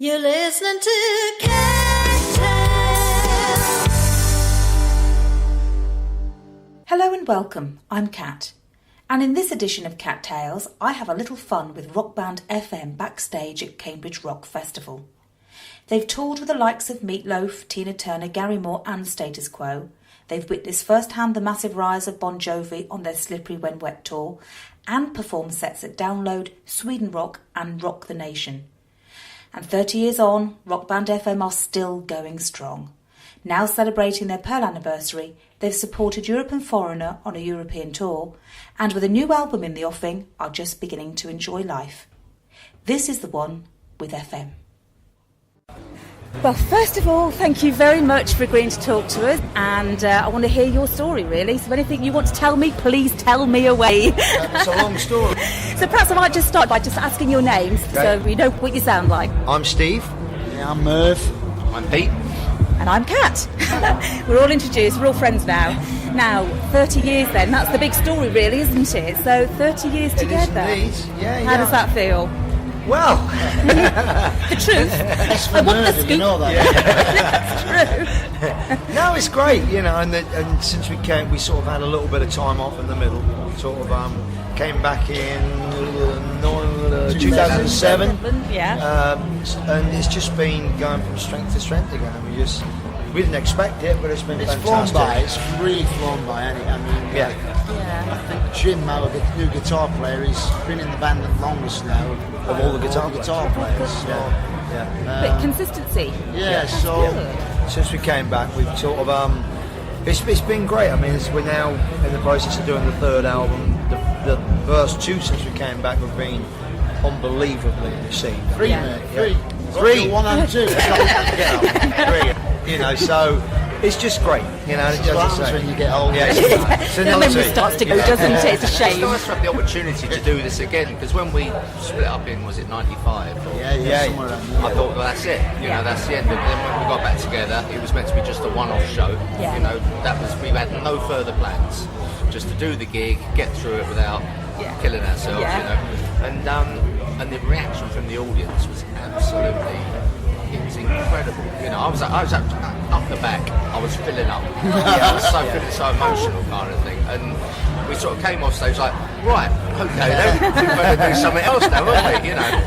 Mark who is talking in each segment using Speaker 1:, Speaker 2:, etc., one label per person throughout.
Speaker 1: You're listening to Cat Tales.
Speaker 2: Hello and welcome, I'm Kat. And in this edition of Cat Tales, I have a little fun with Rock Band FM backstage at Cambridge Rock Festival. They've toured with the likes of Meat Loaf, Tina Turner, Gary Moore and Status Quo. They've witnessed firsthand the massive rise of Bon Jovi on their Slippery When Wet tour and performed sets at Download, Sweden Rock and Rock the Nation. And 30 years on, Rock Band FM are still going strong. Now celebrating their Pearl anniversary, they've supported Europe and Foreigner on a European tour, and with a new album in the offing, are just beginning to enjoy life. This is the one with FM. Well, first of all, thank you very much for agreeing to talk to us, and I want to hear your story, really. So anything you want to tell me, please tell me away.
Speaker 3: It's a long story.
Speaker 2: So perhaps I might just start by just asking your names, so we know what you sound like.
Speaker 3: I'm Steve.
Speaker 4: Yeah, I'm Merv.
Speaker 3: I'm Pete.
Speaker 2: And I'm Kat. We're all introduced, we're all friends now. Now, 30 years then, that's the big story really, isn't it? So 30 years together.
Speaker 3: It is indeed. Yeah.
Speaker 2: How does that feel?
Speaker 3: Well,
Speaker 2: The truth.
Speaker 4: That's
Speaker 2: I
Speaker 4: for
Speaker 2: want the
Speaker 4: murder,
Speaker 2: scoop.
Speaker 4: you know that.
Speaker 2: That's true.
Speaker 3: no, it's great, you know, and since we came, we sort of had a little bit of time off in the middle. Sort of came back in 2007.
Speaker 2: Yeah.
Speaker 3: And it's just been going from strength to strength again. We didn't expect it, but it's been
Speaker 4: It's
Speaker 3: fantastic.
Speaker 4: flown by. It's really flown by. I mean,
Speaker 3: Yeah.
Speaker 2: Yeah.
Speaker 4: I think Jim, our new guitar player, he's been in the band the longest now
Speaker 3: Of all the guitar
Speaker 4: players. So,
Speaker 3: Yeah.
Speaker 2: But consistency.
Speaker 4: yeah, so
Speaker 2: Good.
Speaker 3: Since we came back, we've sort of it's been great. I mean, we're now in the process of doing the third album. The first two since we came back have been unbelievably received.
Speaker 4: three,
Speaker 2: Yeah.
Speaker 4: mate, three. One and two.
Speaker 3: Three. You know, so it's just great. You know,
Speaker 4: That's
Speaker 3: as I
Speaker 4: what
Speaker 3: say.
Speaker 4: happens when you get older.
Speaker 3: Yeah, it's
Speaker 2: The
Speaker 3: another
Speaker 2: memory
Speaker 3: two.
Speaker 2: starts to go, doesn't it? It's a
Speaker 5: It's
Speaker 2: shame.
Speaker 5: nice to have the opportunity to do this again, because when we split up in, was it 95?
Speaker 4: Yeah, somewhere around there.
Speaker 5: I thought, well, that's it. You
Speaker 2: Yeah.
Speaker 5: know, that's the end of it. Then when we got back together, it was meant to be just a one-off show.
Speaker 2: Yeah.
Speaker 5: You know, we had no further plans. Just to do the gig, get through it without killing ourselves,
Speaker 2: Yeah.
Speaker 5: you know. And the reaction from the audience was absolutely, it was incredible. You know, I was up the back, I was filling up. I was feeling so emotional kind of thing. And we sort of came off stage like, right, okay, then we're going to do something else now, aren't we? You know.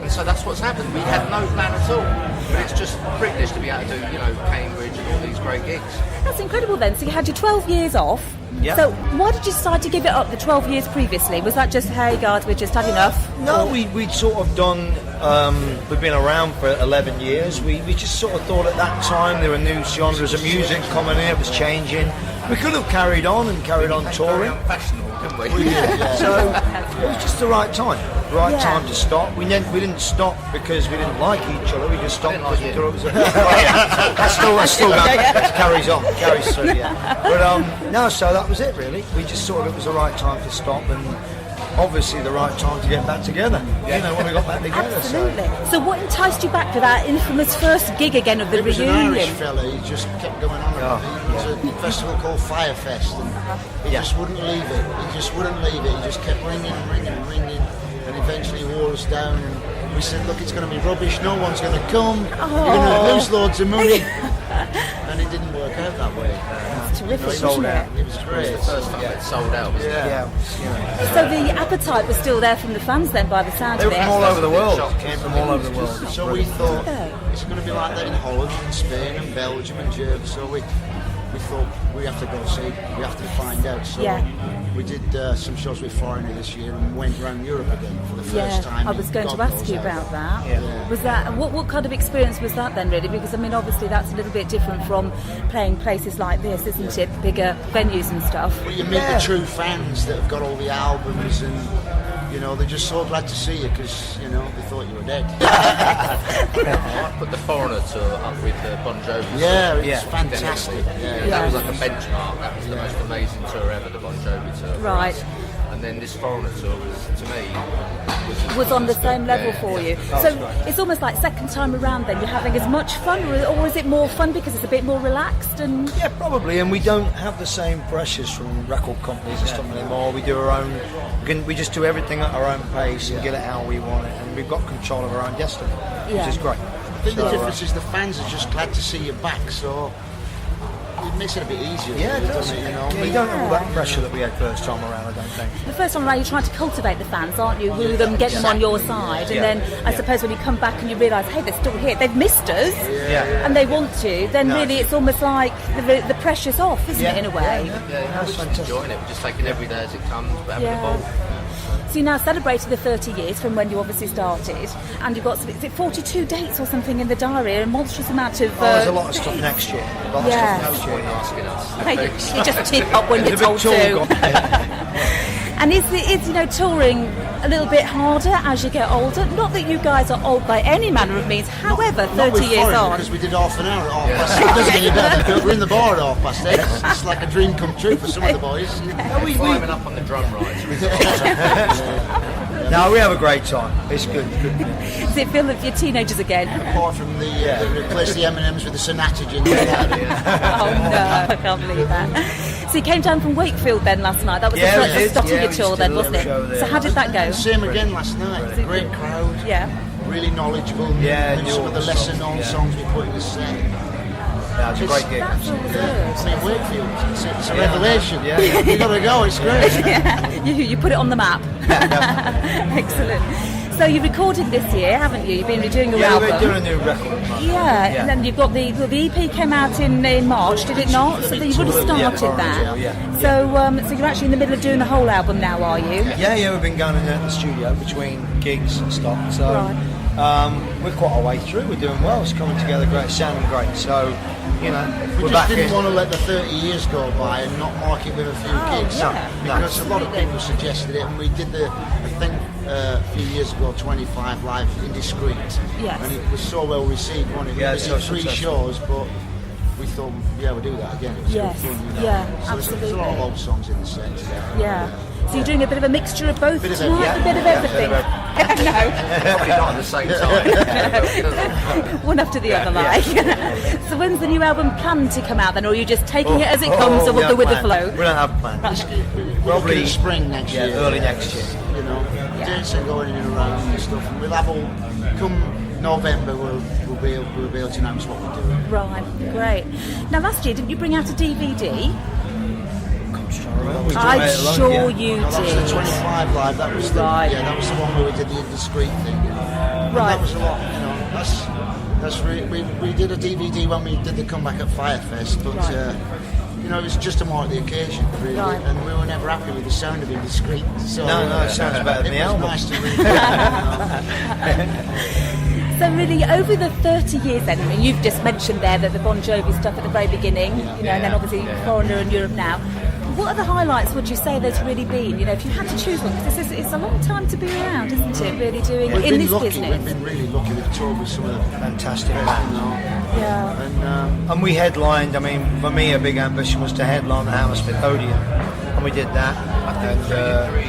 Speaker 5: And so that's what's happened. We had no plan at all. But it's just a privilege to be able to do, you know, Cambridge and all these great gigs.
Speaker 2: That's incredible then. So you had your 12 years off.
Speaker 3: Yeah.
Speaker 2: So why did you decide to give it up the 12 years previously? Was that just, hey guys, we just had enough?
Speaker 3: No, we'd sort of done, we've been around for 11 years. We just sort of thought at that time there were new genres of music coming in, it was changing. We could have carried on touring.
Speaker 5: Unfashionable, couldn't we?
Speaker 3: So it was just the right time. Time to stop. We didn't stop because we didn't like each other. We just stopped because we thought it was. That still carries through. Yeah. But no, so that was it really. We just thought it was the right time to stop and obviously the right time to get back together. You know, when we got back together.
Speaker 2: Absolutely. So what enticed you back for that infamous first gig again of the
Speaker 4: It was an Irish
Speaker 2: reunion?
Speaker 4: fella, he just kept going on about it. It was a festival called Firefest, and he just wouldn't leave it. He just wouldn't leave it. He just kept ringing, and eventually wore us down. And we said, look, it's going to be rubbish. No one's going to come. You're going to lose loads of money. And it didn't work out that way.
Speaker 2: It's terrific,
Speaker 3: sold
Speaker 2: wasn't
Speaker 3: out.
Speaker 2: it?
Speaker 4: It was great.
Speaker 5: The first time it sold out, wasn't it?
Speaker 3: Yeah, it was, you know.
Speaker 2: So the appetite was still there from the fans then, by the sound
Speaker 3: They
Speaker 2: of
Speaker 3: were
Speaker 2: it.
Speaker 3: from all over the world.
Speaker 5: Shock.
Speaker 3: Came from all over the world.
Speaker 4: So we thought it's going to be like that in Holland and Spain and Belgium and Germany. So we thought we have to go see, we have to find out. So we did some shows with Foreigner this year and went around Europe again for the first time.
Speaker 2: I was going to
Speaker 4: God
Speaker 2: ask
Speaker 4: knows
Speaker 2: you
Speaker 4: how
Speaker 2: about
Speaker 4: long.
Speaker 2: that.
Speaker 3: Yeah.
Speaker 2: Was that what kind of experience was that then, really? Because I mean, obviously that's a little bit different from playing places like this, isn't it? Bigger venues and stuff.
Speaker 4: Well, you meet the true fans that have got all the albums and, you know, they're just so glad to see you because, you know, they thought you were dead.
Speaker 5: I put the Foreigner tour up with Bon Jovi.
Speaker 4: Yeah, it's
Speaker 3: Yeah.
Speaker 4: fantastic.
Speaker 5: Yeah,
Speaker 4: Yeah.
Speaker 5: that was like a benchmark. That was the most amazing tour ever, the Bon Jovi tour. for
Speaker 2: Right.
Speaker 5: us. and then this Foreigner tour was, to me,
Speaker 2: was on the same level for you.
Speaker 3: That's
Speaker 2: So
Speaker 3: great.
Speaker 2: it's almost like second time around then, you're having as much fun, or is it more fun because it's a bit more relaxed? And
Speaker 3: Yeah, probably, and we don't have the same pressures from record companies and stuff anymore. We do our own, we just do everything at our own pace and get it how we want it, and we've got control of our own destiny, which is great.
Speaker 4: I think the difference is the fans are just glad to see you back, so it makes it a bit easier.
Speaker 3: Yeah, it does.
Speaker 4: doesn't it? You know,
Speaker 3: Yeah, you don't have all that pressure that we had first time around, I don't think.
Speaker 2: the first time around, you're trying to cultivate the fans, aren't you? Woo them, get them on your side, and then I suppose when you come back and you realise, hey, they're still here, they've missed us, and they want to, then really it's almost like the pressure's off, isn't it, in a way?
Speaker 5: we're just enjoying it. We're just taking every day as it comes, but having a ball.
Speaker 2: So you now celebrated the 30 years from when you obviously started, and you've got, is it 42 dates or something in the diary, a monstrous amount of...
Speaker 3: There's a lot of stuff next year. A lot of stuff next year.
Speaker 5: Asking us.
Speaker 2: you just tip up when you're
Speaker 3: It's a
Speaker 2: told
Speaker 3: big tour,
Speaker 2: to. And is touring a little bit harder as you get older? Not that you guys are old by any manner of means, however, 30 years on.
Speaker 4: because we did half an hour at 8:30. It doesn't get any better. We're in the bar at 8:30. It's like a dream come true for some of the boys.
Speaker 5: Climbing up on the drum rides.
Speaker 3: No, we have a great time. It's good.
Speaker 2: Does it feel like you're teenagers again?
Speaker 4: Apart from the replace the M&Ms with the Sonata gin.
Speaker 2: Oh no, I can't believe that. So you came down from Wakefield then last night. That was
Speaker 3: Yeah,
Speaker 2: the
Speaker 3: we did.
Speaker 2: start of
Speaker 3: Yeah,
Speaker 2: your
Speaker 3: we
Speaker 2: tour
Speaker 3: just
Speaker 2: then,
Speaker 3: did a
Speaker 2: wasn't
Speaker 3: little show
Speaker 2: it?
Speaker 3: there.
Speaker 2: So how did that go?
Speaker 4: Same again last night. Great crowd.
Speaker 2: Yeah.
Speaker 4: Really knowledgeable.
Speaker 3: Yeah,
Speaker 4: Knew some of the
Speaker 3: knew all the
Speaker 4: lesser
Speaker 3: songs,
Speaker 4: known
Speaker 3: yeah.
Speaker 4: songs we put in the set.
Speaker 3: Yeah, it's a great gig.
Speaker 2: That's all
Speaker 4: I
Speaker 2: good.
Speaker 4: mean, Wakefield, it's a revelation. Yeah. You got to go, it's great.
Speaker 2: You put it on the map. Excellent. So you recorded this year, haven't you? You've been doing your
Speaker 3: Yeah,
Speaker 2: album.
Speaker 3: we're doing a new record.
Speaker 2: Yeah, and then you've got the EP came out in March, did it not? So you've already started that.
Speaker 3: Yeah.
Speaker 2: So you're actually in the middle of doing the whole album now, are you?
Speaker 3: Yeah, we've been going in there at the studio between gigs and stuff. So we're quite a way through. We're doing well. It's coming together great. It's sounding great. So,
Speaker 4: We
Speaker 3: we're
Speaker 4: just
Speaker 3: back
Speaker 4: didn't
Speaker 3: in.
Speaker 4: want to let the 30 years go by and not mark it with a few gigs. Because a lot of people suggested it, and we did the thing a few years ago, 25 live indiscreet.
Speaker 2: Yes.
Speaker 4: And it was so well received, wasn't it?
Speaker 3: Yeah,
Speaker 4: We
Speaker 3: it's
Speaker 4: did
Speaker 3: so
Speaker 4: 3
Speaker 3: successful.
Speaker 4: shows, but we thought, we'll do that again. It was
Speaker 2: Yes,
Speaker 4: good fun,
Speaker 2: yeah,
Speaker 4: So there's a lot of old songs in the set today.
Speaker 2: Yeah. So you're doing a bit of a mixture of both
Speaker 4: Bit of
Speaker 2: tonight,
Speaker 4: everything.
Speaker 2: a bit of everything.
Speaker 5: Probably not at the same time.
Speaker 2: One after the other, like. So when's the new album planned to come out then, or are you just taking it as it comes, or
Speaker 3: we
Speaker 2: will go
Speaker 3: have
Speaker 2: with the
Speaker 3: plans.
Speaker 2: flow?
Speaker 3: We don't have plans.
Speaker 4: Probably in spring next year.
Speaker 3: Early next year.
Speaker 4: Dates are going in and around and stuff, and we'll have all come November. We'll be able to announce what we're doing.
Speaker 2: Right, great. Now last year, didn't you bring out a DVD? I'm sure you
Speaker 4: No, that was the
Speaker 2: did.
Speaker 4: 25 live. That was the
Speaker 2: Right.
Speaker 4: that was the one where we did the indiscreet thing. And
Speaker 2: Right.
Speaker 4: that was a lot. That's really, we did a DVD when we did the comeback at Firefest, but it was just to mark the occasion, really.
Speaker 2: Right.
Speaker 4: And we were never happy with the sound of indiscreet. So
Speaker 3: No, it sounds better than the
Speaker 4: it was
Speaker 3: album.
Speaker 4: nice to read.
Speaker 2: So really, over the 30 years then, I mean, you've just mentioned there that the Bon Jovi stuff at the very beginning, and then obviously Foreigner and Europe now. What are the highlights, would you say, there's really been? If you had to choose one, because it's a long time to be around, isn't it, really doing
Speaker 4: We've
Speaker 2: in
Speaker 4: been
Speaker 2: this
Speaker 4: lucky.
Speaker 2: business?
Speaker 4: We've been really lucky. We've toured with some of the
Speaker 3: Fantastic
Speaker 4: best,
Speaker 3: band.
Speaker 2: Yeah.
Speaker 3: And we headlined. I mean, for me, a big ambition was to headline the Hammersmith Odeon, and we did that.
Speaker 5: And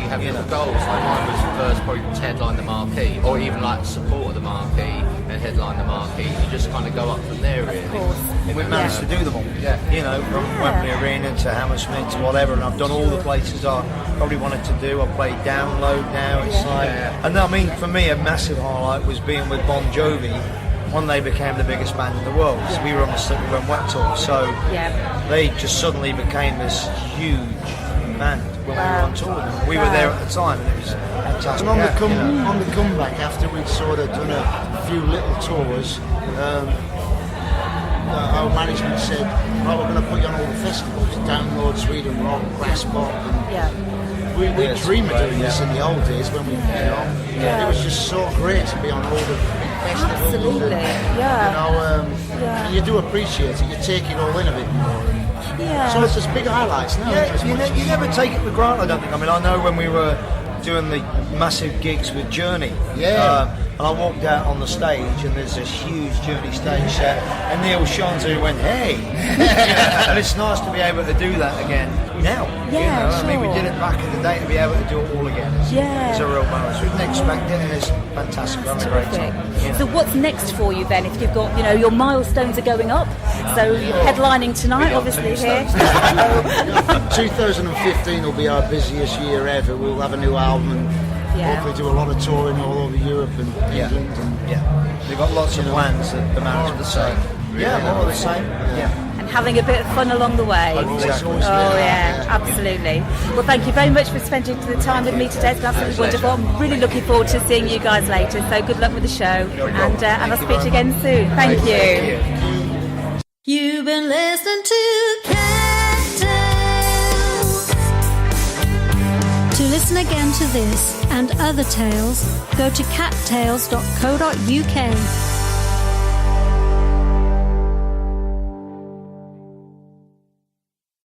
Speaker 5: have little goals. Like mine was first probably to headline the marquee, or even like support of the marquee and headline the marquee. You just kind of go up from there, really.
Speaker 2: Of course.
Speaker 3: We managed to do them all.
Speaker 5: Yeah.
Speaker 3: From Wembley Arena to Hammersmith to whatever, and I've done all the places I probably wanted to do. I play Download now. It's and I mean, for me, a massive highlight was being with Bon Jovi when they became the biggest band in the world. So we were on the Slippery When Wet tour, so they just suddenly became this huge band when we were on tour with them. We were there at the time, and it was fantastic.
Speaker 4: And on the comeback, after we'd sort of done a few little tours, our management said, right, we're going to put you on all the festivals, Download, Sweden Rock, Grasspop. We dreamed of doing this in the old days when we, it was just so great to be on all the big festivals.
Speaker 2: Absolutely,
Speaker 4: And you do appreciate it, you take it all in a bit more. So it's just big highlights now.
Speaker 3: Yeah, you never take it for granted, I don't think. I mean, I know when we were doing the massive gigs with Journey.
Speaker 4: Yeah.
Speaker 3: And I walked out on the stage, and there's this huge Journey stage set, and Neil Shanzu went, "Hey!" And it's nice to be able to do that again now.
Speaker 6: Yeah,
Speaker 3: I mean, we
Speaker 6: sure.
Speaker 3: did it back in the day. To be able to do it all again is a real bonus. We didn't expect it, and it's fantastic. We're having a great
Speaker 6: Terrific.
Speaker 3: time. Yeah.
Speaker 6: So what's next for you then? If you've got, your milestones are going up. So you're headlining tonight, obviously here.
Speaker 4: 2015 will be our busiest year ever. We'll have a new album and hopefully do a lot of touring all over Europe and England. And,
Speaker 3: They've got lots of plans that the management say. Yeah, more of the same. Yeah.
Speaker 6: And having a bit of fun along the way.
Speaker 3: Exactly.
Speaker 6: Oh yeah, absolutely. Well, thank you very much for spending the time with me today. It's been absolutely wonderful. I'm really looking forward to seeing you guys later. So good luck with the show, and I'll speak to you again soon. Thank you.
Speaker 1: You've been listening to Cat Tales. To listen again to this and other tales, go to cattails.co.uk.